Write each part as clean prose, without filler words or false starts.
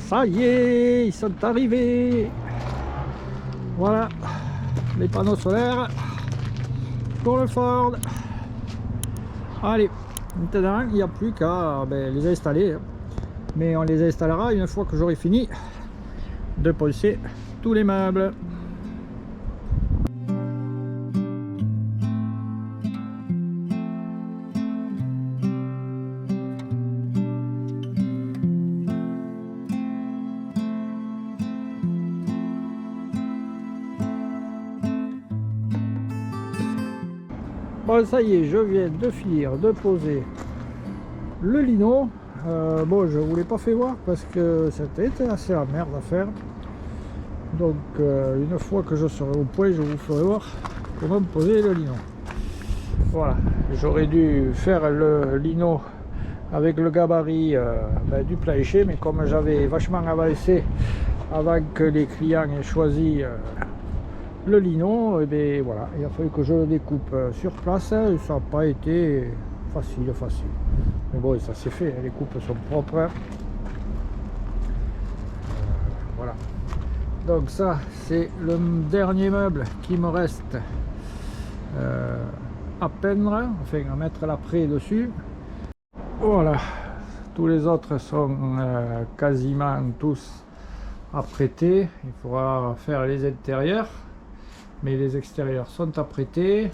Ça y est, ils sont arrivés. Voilà, les panneaux solaires pour le Ford. Allez, maintenant il n'y a plus qu'à les installer. Mais on les installera une fois que j'aurai fini de poncer tous les meubles. Bon, ça y est, je viens de finir de poser le lino. Bon, je vous l'ai pas fait voir parce que c'était assez la merde à faire. Donc, une fois que je serai au point, je vous ferai voir comment poser le lino. Voilà, j'aurais dû faire le lino avec le gabarit du plancher, mais comme j'avais vachement avancé avant que les clients aient choisi le lino, et bien voilà, il a fallu que je le découpe sur place et ça n'a pas été facile. Mais bon, ça s'est fait, les coupes sont propres. Voilà. Donc ça, c'est le dernier meuble qui me reste à peindre, enfin à mettre l'après dessus. Voilà, tous les autres sont quasiment tous apprêtés. Il faudra faire les intérieurs, mais les extérieurs sont apprêtés.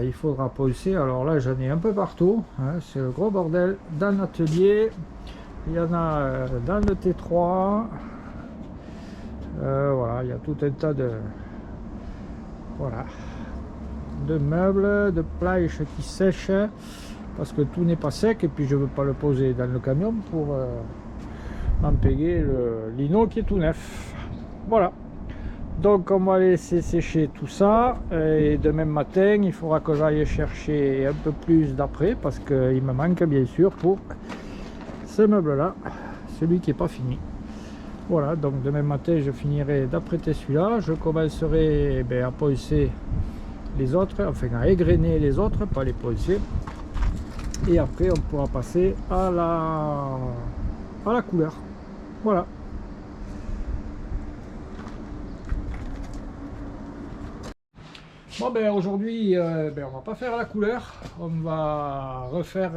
Il faudra poncer. Alors là, j'en ai un peu partout, hein, c'est le gros bordel dans l'atelier. Il y en a dans le T3. Voilà, il y a tout un tas de meubles, de planches qui sèchent parce que tout n'est pas sec, et puis je veux pas le poser dans le camion pour m'empêcher le lino qui est tout neuf. Voilà, donc on va laisser sécher tout ça, et demain matin il faudra que j'aille chercher un peu plus d'après parce qu'il me manque bien sûr pour ce meuble là, celui qui n'est pas fini. Voilà, donc demain matin je finirai d'apprêter celui-là, je commencerai à poncer les autres, enfin à égrener les autres, pas les poncer, et après on pourra passer à la couleur. Voilà. Bon, aujourd'hui on va pas faire la couleur, on va refaire,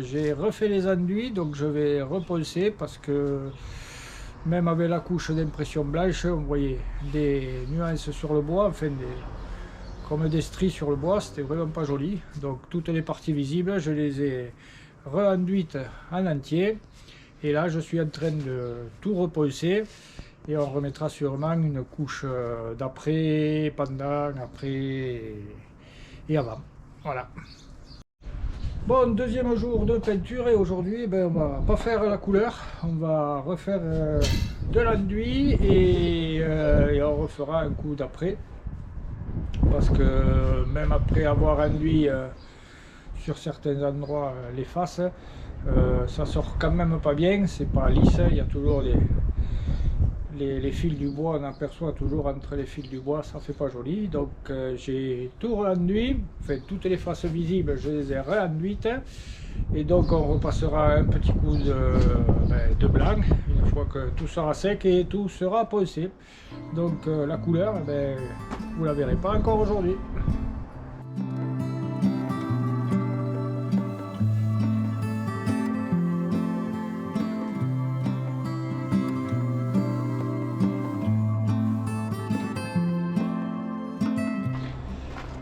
j'ai refait les enduits, donc je vais reponcer parce que même avec la couche d'impression blanche, on voyait des nuances sur le bois, enfin comme des stries sur le bois, c'était vraiment pas joli. Donc toutes les parties visibles, je les ai re-enduites en entier. Et là, je suis en train de tout reponcer. Et on remettra sûrement une couche d'après, pendant, après et avant. Voilà. Bon, deuxième jour de peinture, et aujourd'hui on va pas faire la couleur, on va refaire de l'enduit et on refera un coup d'après, parce que même après avoir enduit sur certains endroits les faces, ça sort quand même pas bien, c'est pas lisse, il y a toujours les fils du bois, on aperçoit toujours entre les fils du bois, ça fait pas joli. Donc j'ai tout re-enduit, enfin toutes les faces visibles je les ai re-enduites, et donc on repassera un petit coup de blanc une fois que tout sera sec et tout sera poncé. Donc la couleur, vous la verrez pas encore aujourd'hui.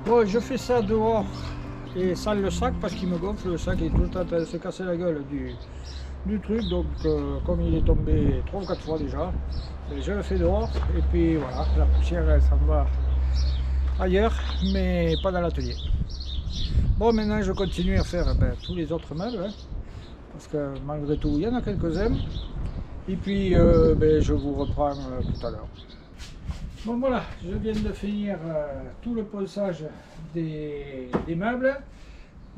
Bon, je fais ça dehors et sans le sac parce qu'il me gonfle, le sac est tout le temps en train de se casser la gueule du truc. Donc comme il est tombé 3 ou 4 fois déjà, je le fais dehors, et puis voilà, la poussière elle s'en va ailleurs mais pas dans l'atelier. Bon, maintenant je continue à faire tous les autres meubles, hein, parce que malgré tout il y en a quelques-uns, et puis je vous reprends tout à l'heure. Bon, voilà, je viens de finir tout le ponçage des meubles.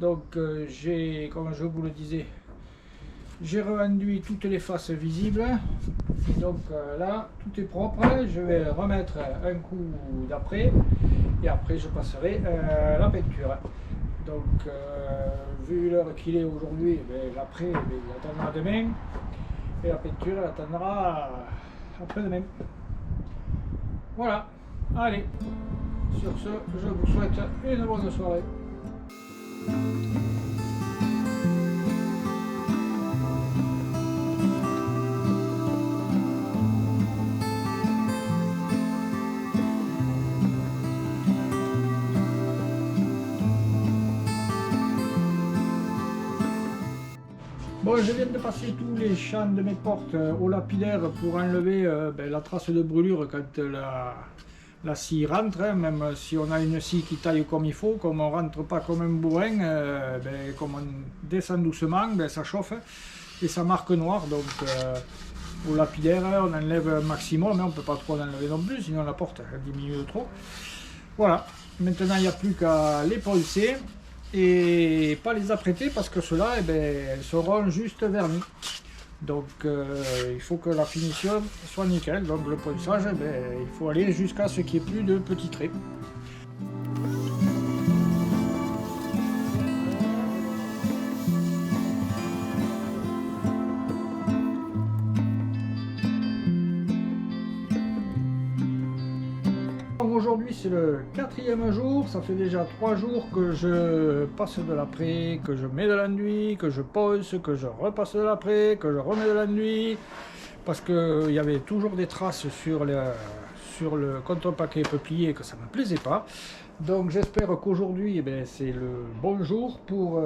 Donc j'ai, comme je vous le disais, j'ai re-enduit toutes les faces visibles. Donc là, tout est propre. Je vais remettre un coup d'après, et après je passerai la peinture. Donc vu l'heure qu'il est aujourd'hui, l'après il attendra demain. Et la peinture elle attendra après-demain. Voilà, allez, sur ce, je vous souhaite une bonne soirée. Bon, je viens de passer tous les champs de mes portes au lapidaire pour enlever la trace de brûlure quand la scie rentre, hein, même si on a une scie qui taille comme il faut, comme on ne rentre pas comme un bourrin, comme on descend doucement, ça chauffe et ça marque noir. Donc au lapidaire, on enlève un maximum, mais on ne peut pas trop en enlever non plus, sinon la porte diminue de trop. Voilà, maintenant il n'y a plus qu'à les poncer. Et pas les apprêter parce que ceux-là, elles seront juste vernis. Donc il faut que la finition soit nickel. Donc le ponçage, il faut aller jusqu'à ce qu'il n'y ait plus de petits traits. Aujourd'hui c'est le 4e jour, ça fait déjà 3 jours que je passe de l'apprêt, que je mets de l'enduit, que je ponce, que je repasse de l'apprêt, que je remets de l'enduit, parce qu'il y avait toujours des traces sur le contrepaquet peuplier que ça ne me plaisait pas. Donc j'espère qu'aujourd'hui c'est le bon jour pour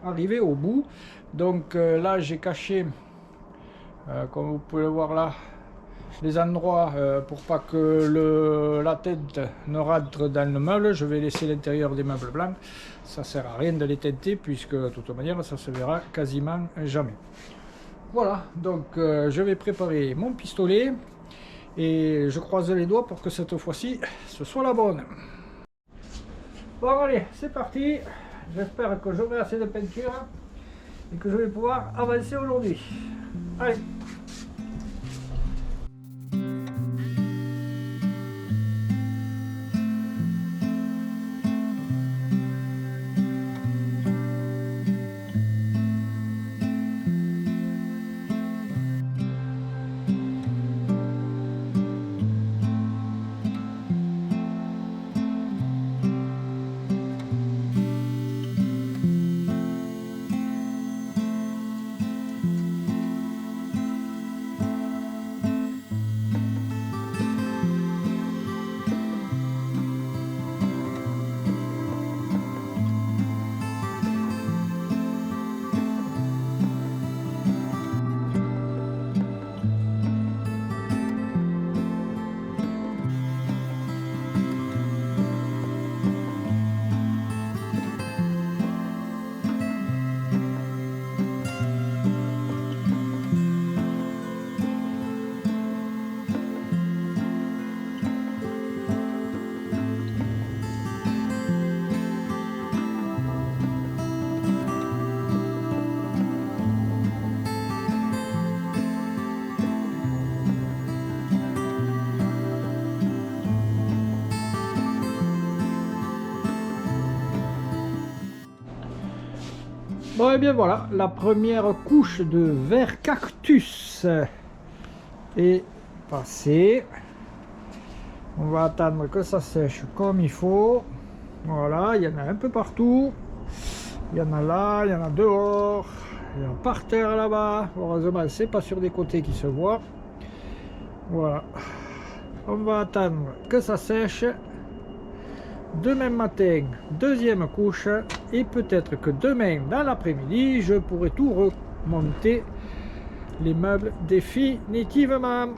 arriver au bout. Donc là j'ai caché, comme vous pouvez le voir là, les endroits pour pas que la tête ne rentre dans le meuble. Je vais laisser l'intérieur des meubles blancs, ça sert à rien de les teinter puisque de toute manière ça se verra quasiment jamais. Voilà, donc je vais préparer mon pistolet et je croise les doigts pour que cette fois-ci ce soit la bonne. Bon allez, c'est parti, j'espère que j'aurai assez de peinture et que je vais pouvoir avancer aujourd'hui. Allez. Bon et bien voilà, la première couche de verre cactus est passée. On va attendre que ça sèche comme il faut. Voilà, il y en a un peu partout. Il y en a là, il y en a dehors, il y en a par terre là-bas. Heureusement, c'est pas sur des côtés qui se voient. Voilà. On va attendre que ça sèche. Demain matin, deuxième couche, et peut-être que demain dans l'après-midi, je pourrai tout remonter les meubles définitivement.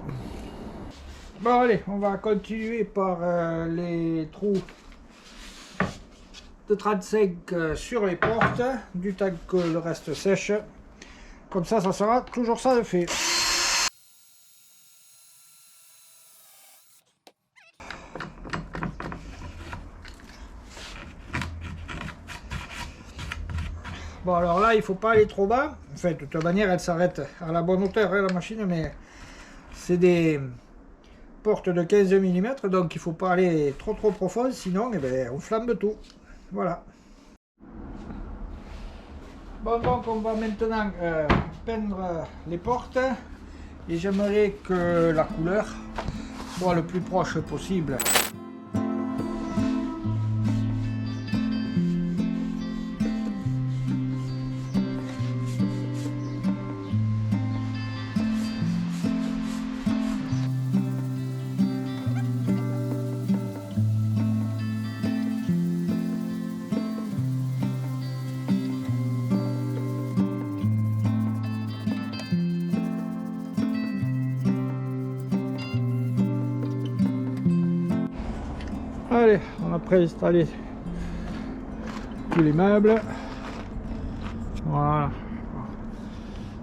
Bon allez, on va continuer par les trous de 35 sur les portes, du temps que le reste sèche. Comme ça sera toujours ça de fait. Bon alors là il faut pas aller trop bas, enfin de toute manière elle s'arrête à la bonne hauteur hein, la machine, mais c'est des portes de 15 mm donc il faut pas aller trop profond, sinon on flambe tout. Voilà. Bon donc on va maintenant peindre les portes et j'aimerais que la couleur soit le plus proche possible. Allez, on a préinstallé tous les meubles. Voilà.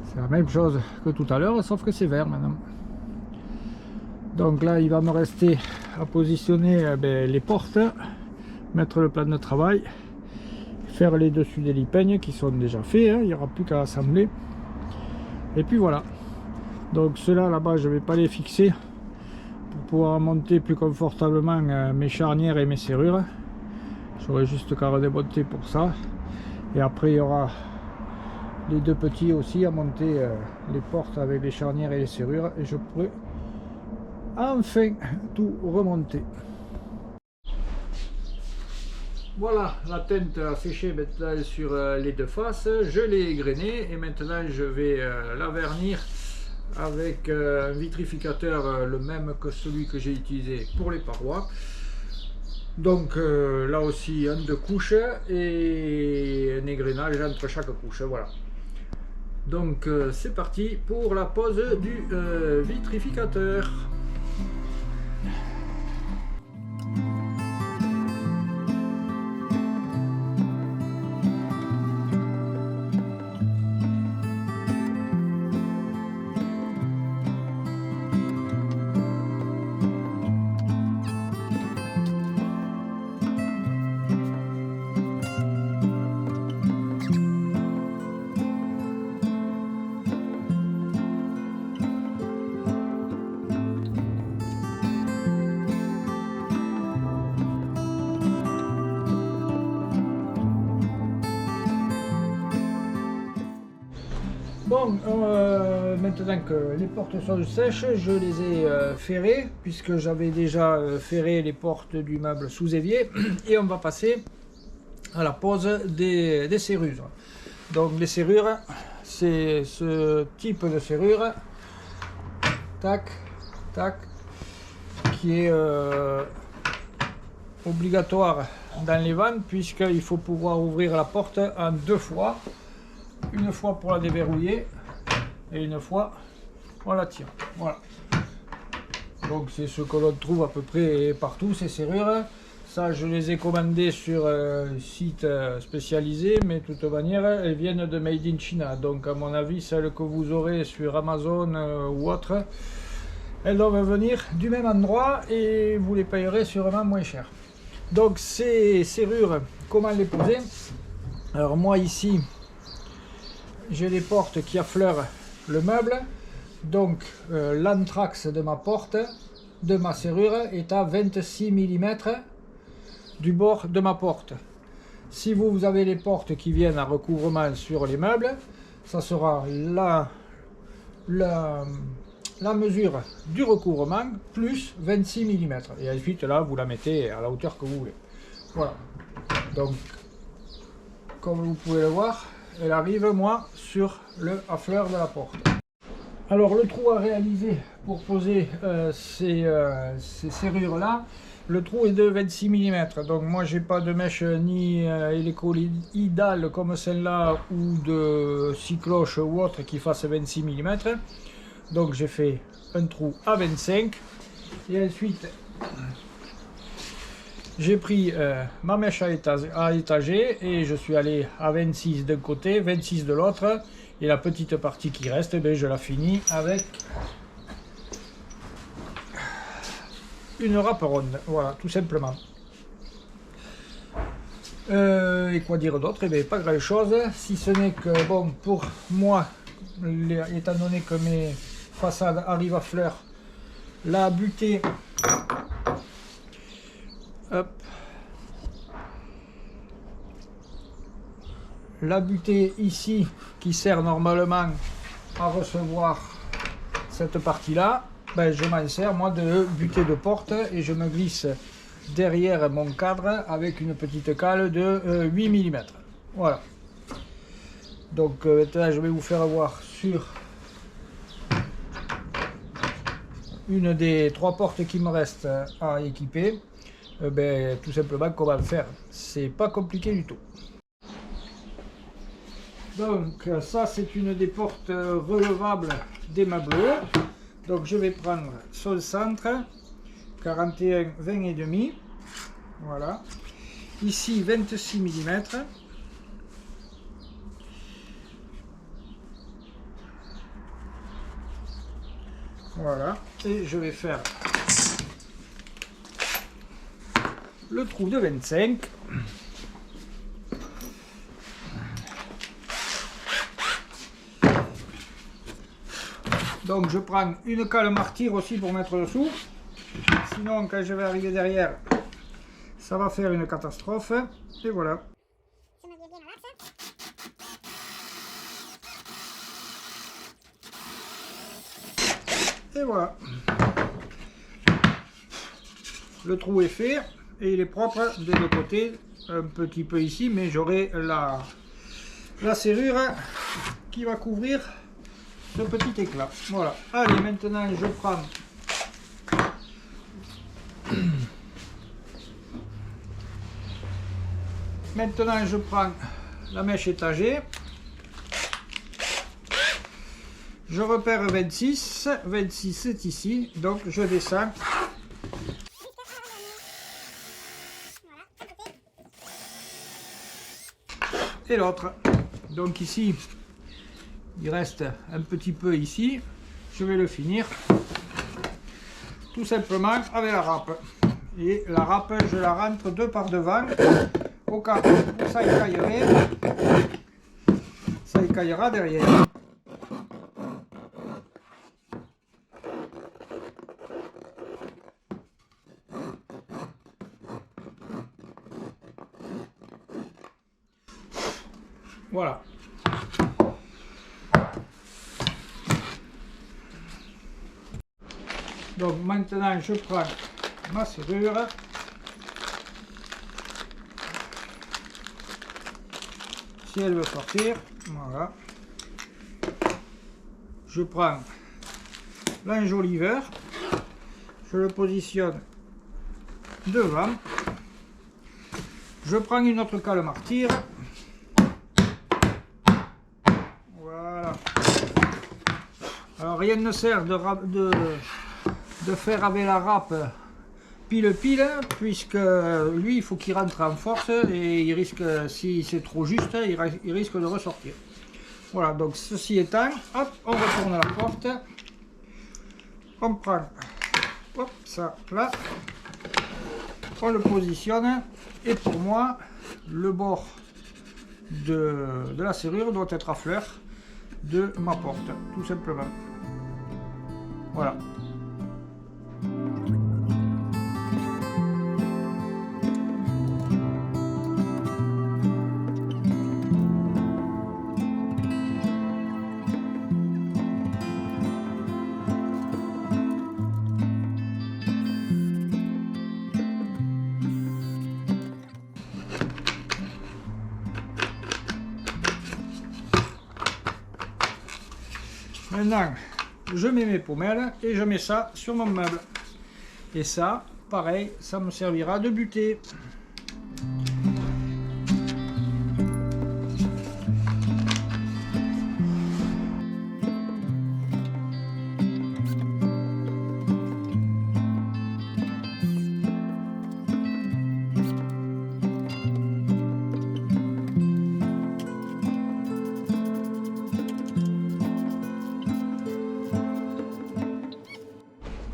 C'est la même chose que tout à l'heure, sauf que c'est vert maintenant. Donc là, il va me rester à positionner les portes, mettre le plan de travail, faire les dessus des lipeignes qui sont déjà faits, hein, il n'y aura plus qu'à assembler. Et puis voilà. Donc ceux-là, là-bas, je ne vais pas les fixer. Pour pouvoir monter plus confortablement mes charnières et mes serrures, j'aurai juste qu'à redémonter pour ça. Et après il y aura les deux petits aussi à monter, les portes avec les charnières et les serrures, et je pourrai enfin tout remonter. Voilà, la teinte a séché maintenant sur les deux faces, je l'ai égrenée et maintenant je vais la vernir avec un vitrificateur le même que celui que j'ai utilisé pour les parois. Donc là aussi un deux couches et un égrenage entre chaque couche. Voilà. Donc c'est parti pour la pose du vitrificateur. Bon, maintenant que les portes sont sèches, je les ai ferrées, puisque j'avais déjà ferré les portes du meuble sous évier, et on va passer à la pose des serrures. Donc les serrures, c'est ce type de serrure, tac, tac, qui est obligatoire dans les vannes, puisqu'il faut pouvoir ouvrir la porte en deux fois. Une fois pour la déverrouiller et une fois on la tire. Voilà. Donc c'est ce que l'on trouve à peu près partout, ces serrures. Ça, je les ai commandées sur un site spécialisé, mais de toute manière elles viennent de Made in China. Donc à mon avis, celles que vous aurez sur Amazon ou autre, elles doivent venir du même endroit et vous les payerez sûrement moins cher. Donc ces serrures, comment les poser? Alors moi ici, j'ai les portes qui affleurent le meuble, donc l'anthrax de ma porte, de ma serrure, est à 26 mm du bord de ma porte. Si vous avez les portes qui viennent à recouvrement sur les meubles, ça sera la mesure du recouvrement plus 26 mm. Et ensuite là, vous la mettez à la hauteur que vous voulez. Voilà. Donc, comme vous pouvez le voir, elle arrive moi sur le affleur de la porte. Alors le trou à réaliser pour poser ces serrures là, le trou est de 26 mm. Donc moi j'ai pas de mèche ni hélicoïdale comme celle-là ou de scie cloche ou autre qui fasse 26 mm. Donc j'ai fait un trou à 25 et ensuite j'ai pris ma mèche à étager et je suis allé à 26 d'un côté, 26 de l'autre, et la petite partie qui reste, je la finis avec une râpe ronde, voilà, tout simplement. Et quoi dire d'autre? Pas grand chose, si ce n'est que, bon, pour moi, étant donné que mes façades arrivent à fleur, la butée, hop, la butée ici qui sert normalement à recevoir cette partie-là, ben, je m'en sers moi de butée de porte et je me glisse derrière mon cadre avec une petite cale de 8 mm. Voilà. Donc maintenant je vais vous faire voir sur une des 3 portes qui me restent à équiper, ben, tout simplement comment le faire. C'est pas compliqué du tout. Donc ça c'est une des portes relevables des meubles. Donc je vais prendre son centre 41 20 et demi. Voilà. Ici 26 mm. Voilà. Et je vais faire le trou de 25. Donc je prends une cale martyre aussi pour mettre dessous. Sinon quand je vais arriver derrière, ça va faire une catastrophe. Et voilà. Et voilà. Le trou est fait et il est propre des deux côtés. Un petit peu ici, mais j'aurai la serrure qui va couvrir ce petit éclat. Voilà. Allez, maintenant je prends la mèche étagée. Je repère 26. 26 c'est ici, donc je descends. Et l'autre. Donc ici, il reste un petit peu ici. Je vais le finir tout simplement avec la râpe. Et la râpe, je la rentre 2 par devant au cas où ça écaillerait. Ça écaillera derrière. Voilà. Donc maintenant je prends ma serrure. Si elle veut sortir, voilà. Je prends l'enjoliveur, je le positionne devant. Je prends une autre cale martyre. Voilà. Alors rien ne sert de faire avec la râpe pile puisque lui il faut qu'il rentre en force et il risque, si c'est trop juste, il risque de ressortir. Voilà, donc ceci étant, hop, on retourne la porte, on prend hop, ça là, on le positionne et pour moi le bord de la serrure doit être à fleur de ma porte, tout simplement. Voilà. Maintenant, je mets mes pommelles et je mets ça sur mon meuble. Et ça, pareil, ça me servira de butée.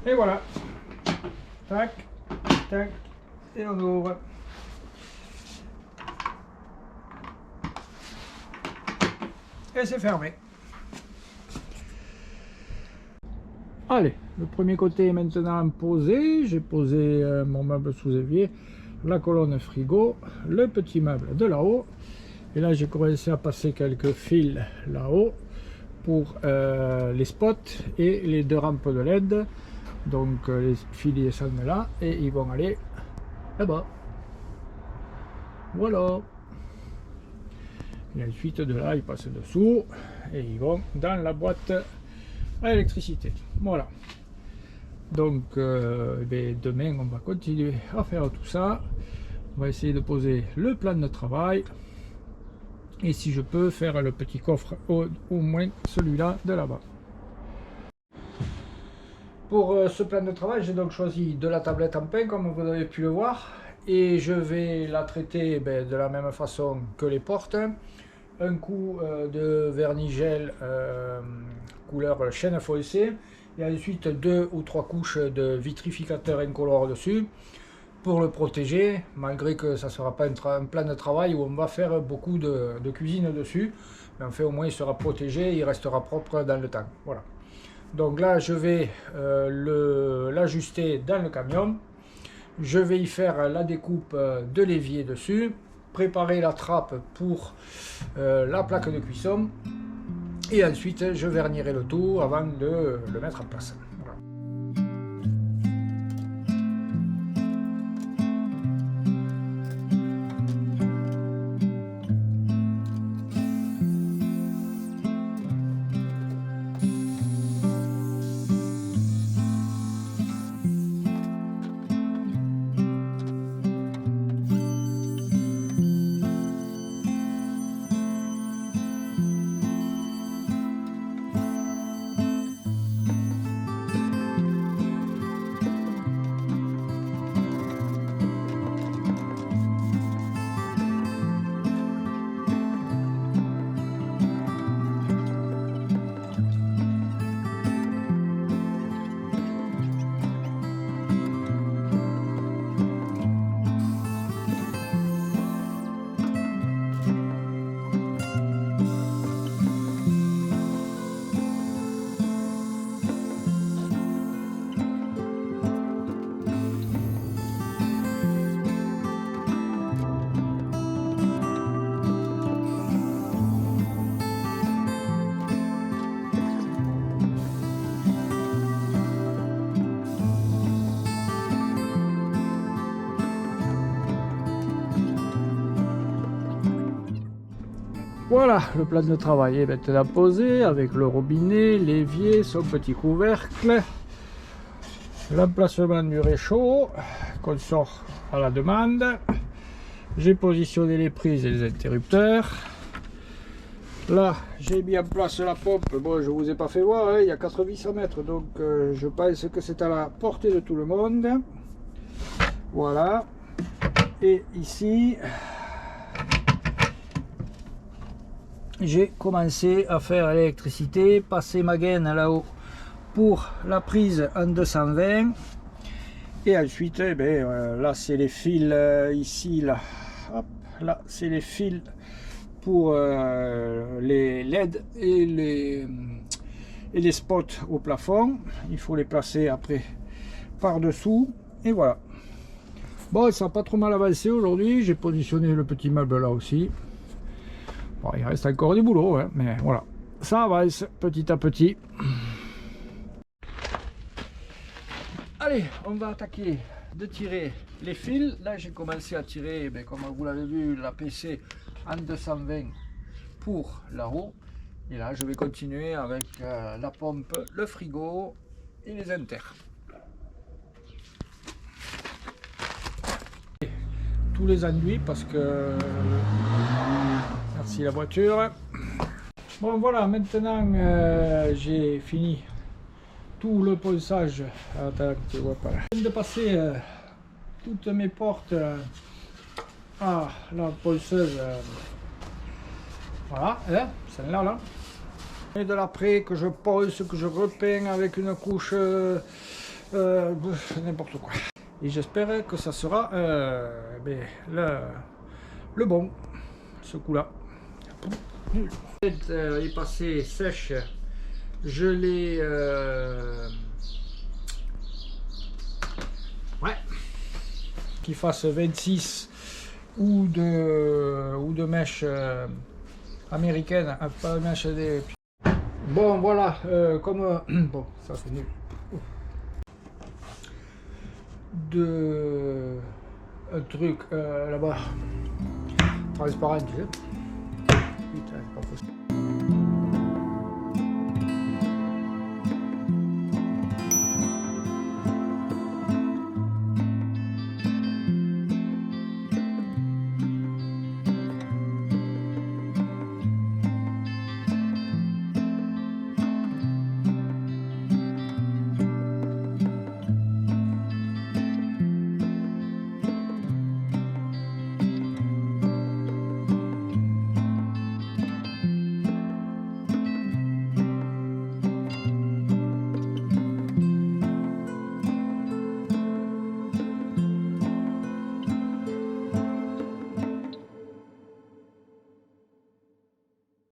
Et voilà, tac, tac, et on ouvre. Et c'est fermé. Allez, le premier côté est maintenant posé. J'ai posé mon meuble sous évier, la colonne frigo, le petit meuble de là-haut. Et là, j'ai commencé à passer quelques fils là-haut pour les spots et les 2 rampes de LED. Donc les fils sont là et ils vont aller là-bas. Voilà. Et ensuite de là, ils passent dessous et ils vont dans la boîte à électricité. Voilà. Donc demain, on va continuer à faire tout ça. On va essayer de poser le plan de travail. Et si je peux faire le petit coffre, au moins celui-là de là-bas. Pour ce plan de travail, j'ai donc choisi de la tablette en pain, comme vous avez pu le voir. Et je vais la traiter de la même façon que les portes. Un coup de vernis gel couleur chêne foncé. Et ensuite 2 ou 3 couches de vitrificateur incolore dessus. Pour le protéger, malgré que ça ne sera pas un plan de travail où on va faire beaucoup de cuisine dessus. Mais en fait, au moins, il sera protégé, il restera propre dans le temps. Voilà. Donc là, je vais l'ajuster dans le camion. Je vais y faire la découpe de l'évier dessus, préparer la trappe pour la plaque de cuisson. Et ensuite, je vernirai le tout avant de le mettre en place. Voilà. Voilà, le plan de travail est maintenant posé avec le robinet, l'évier, son petit couvercle, l'emplacement du réchaud qu'on sort à la demande. J'ai positionné les prises et les interrupteurs. Là, j'ai mis en place la pompe. Bon, je vous ai pas fait voir, hein, il y a 400 mètres, donc je pense que c'est à la portée de tout le monde. Voilà. Et ici, j'ai commencé à faire l'électricité, passer ma gaine là-haut pour la prise en 220. Et ensuite, là c'est les fils ici, là. Hop, là c'est les fils pour les LED et les spots au plafond. Il faut les placer après par dessous. Et voilà. Bon, ça n'a pas trop mal avancé aujourd'hui. J'ai positionné le petit meuble là aussi. Bon, il reste encore du boulot, hein, mais voilà. Ça avance petit à petit. Allez, on va attaquer de tirer les fils. Là, j'ai commencé à tirer, comme vous l'avez vu, la PC en 220 pour la roue. Et là, je vais continuer avec la pompe, le frigo et les inters. Tous les enduits parce que... Merci la voiture. Bon voilà, maintenant j'ai fini tout le ponçage. Attends, tu vois pas. Je viens de passer toutes mes portes à la ponceuse. Voilà, hein, celle-là là. Et de l'après que je ponce, que je repeins avec une couche n'importe quoi. Et j'espère que ça sera le bon, ce coup-là. Il est passé sèche, je l'ai qu'il fasse 26 ou de mèche américaine, pas de mèche des... Bon, voilà, comme... bon, ça c'est nul. Un truc là-bas, transparent, tu sais. Putain, c'est pas possible.